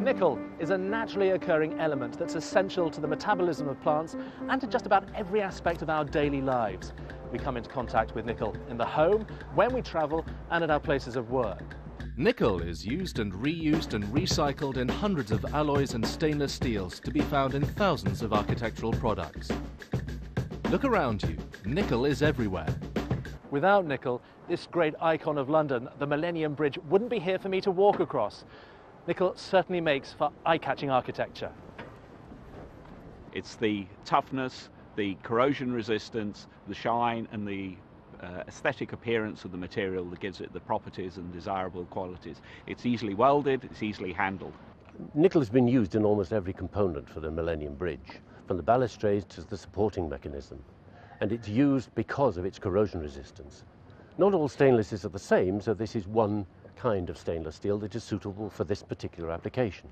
Nickel is a naturally occurring element that's essential to the metabolism of plants and to just about every aspect of our daily lives. We come into contact with nickel in the home, when we travel, and at our places of work. Nickel is used and reused and recycled in hundreds of alloys and stainless steels to be found in thousands of architectural products. Look around you, nickel is everywhere. Without nickel, this great icon of London, the Millennium Bridge, wouldn't be here for me to walk across. Nickel certainly makes for eye-catching architecture. It's the toughness, the corrosion resistance, the shine and the aesthetic appearance of the material that gives it the properties and desirable qualities. It's easily welded, it's easily handled. Nickel has been used in almost every component for the Millennium Bridge, from the balustrades to the supporting mechanism. And it's used because of its corrosion resistance. Not all stainlesses are the same, so this is one kind of stainless steel that is suitable for this particular application.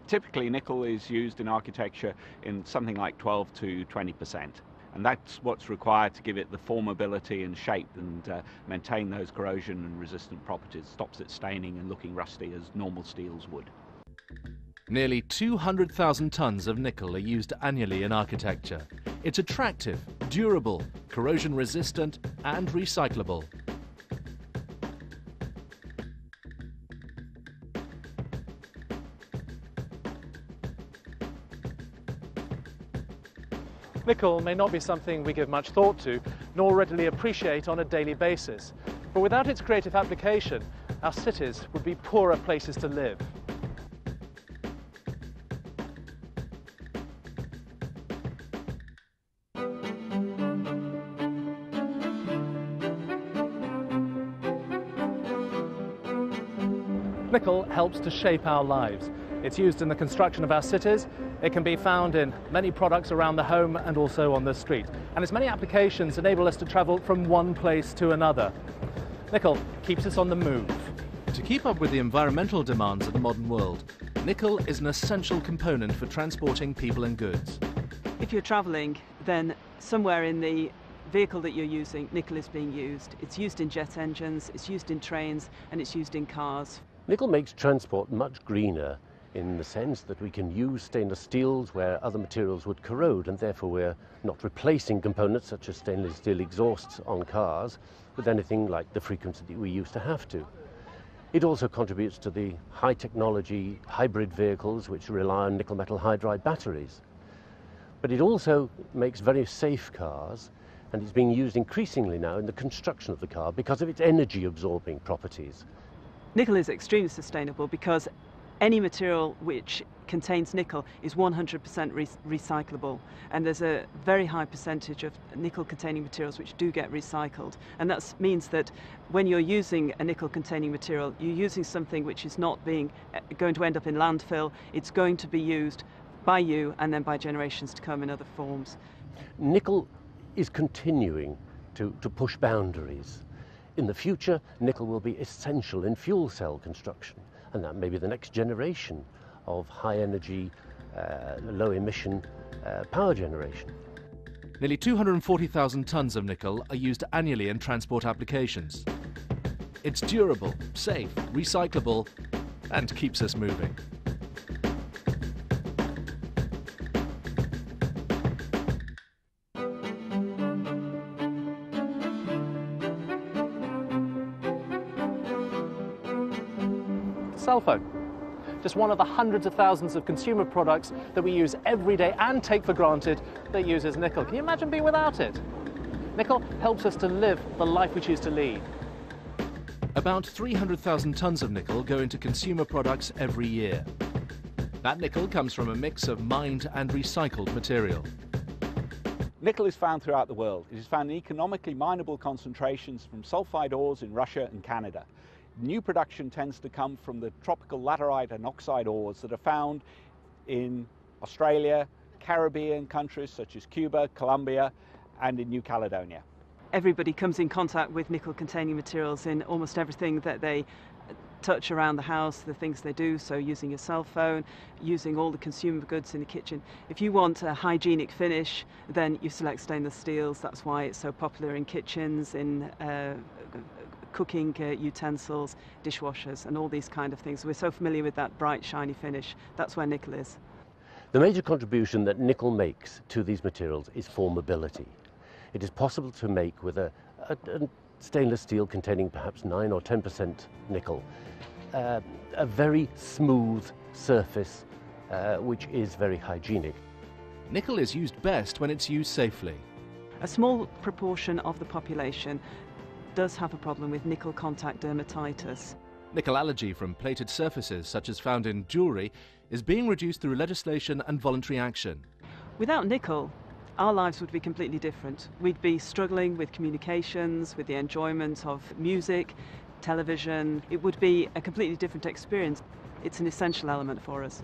Typically, nickel is used in architecture in something like 12 to 20%. And that's what's required to give it the formability and shape and maintain those corrosion and resistant properties, stops it staining and looking rusty as normal steels would. Nearly 200,000 tons of nickel are used annually in architecture. It's attractive, durable, corrosion resistant and recyclable. Nickel may not be something we give much thought to, nor readily appreciate on a daily basis. But without its creative application, our cities would be poorer places to live. Nickel helps to shape our lives. It's used in the construction of our cities. It can be found in many products around the home and also on the street. And its many applications enable us to travel from one place to another. Nickel keeps us on the move. To keep up with the environmental demands of the modern world, nickel is an essential component for transporting people and goods. If you're travelling, then somewhere in the vehicle that you're using, nickel is being used. It's used in jet engines, it's used in trains, and it's used in cars. Nickel makes transport much greener in the sense that we can use stainless steels where other materials would corrode, and therefore we're not replacing components such as stainless steel exhausts on cars with anything like the frequency that we used to have to. It also contributes to the high technology hybrid vehicles which rely on nickel metal hydride batteries. But it also makes very safe cars, and it's being used increasingly now in the construction of the car because of its energy absorbing properties. Nickel is extremely sustainable because any material which contains nickel is 100% recyclable, and there's a very high percentage of nickel containing materials which do get recycled, and that means that when you're using a nickel containing material, you're using something which is not going to end up in landfill. It's going to be used by you and then by generations to come in other forms. Nickel is continuing to push boundaries. In the future, nickel will be essential in fuel cell construction, and that may be the next generation of high energy, low emission power generation. Nearly 240,000 tons of nickel are used annually in transport applications. It's durable, safe, recyclable, and keeps us moving. Cell phone. Just one of the hundreds of thousands of consumer products that we use every day and take for granted that uses nickel. Can you imagine being without it? Nickel helps us to live the life we choose to lead. About 300,000 tons of nickel go into consumer products every year. That nickel comes from a mix of mined and recycled material. Nickel is found throughout the world. It is found in economically mineable concentrations from sulfide ores in Russia and Canada. New production tends to come from the tropical laterite and oxide ores that are found in Australia, Caribbean countries such as Cuba, Colombia, and in New Caledonia. Everybody comes in contact with nickel containing materials in almost everything that they touch around the house, the things they do, so using your cell phone, using all the consumer goods in the kitchen. If you want a hygienic finish, then you select stainless steels. That's why it's so popular in kitchens, in cooking utensils, dishwashers and all these kind of things. We're so familiar with that bright, shiny finish. That's where nickel is. The major contribution that nickel makes to these materials is formability. It is possible to make with a stainless steel containing perhaps 9 or 10% nickel a very smooth surface which is very hygienic. Nickel is used best when it's used safely. A small proportion of the population does have a problem with nickel contact dermatitis. Nickel allergy from plated surfaces, such as found in jewellery, is being reduced through legislation and voluntary action. Without nickel, our lives would be completely different. We'd be struggling with communications, with the enjoyment of music, television. It would be a completely different experience. It's an essential element for us.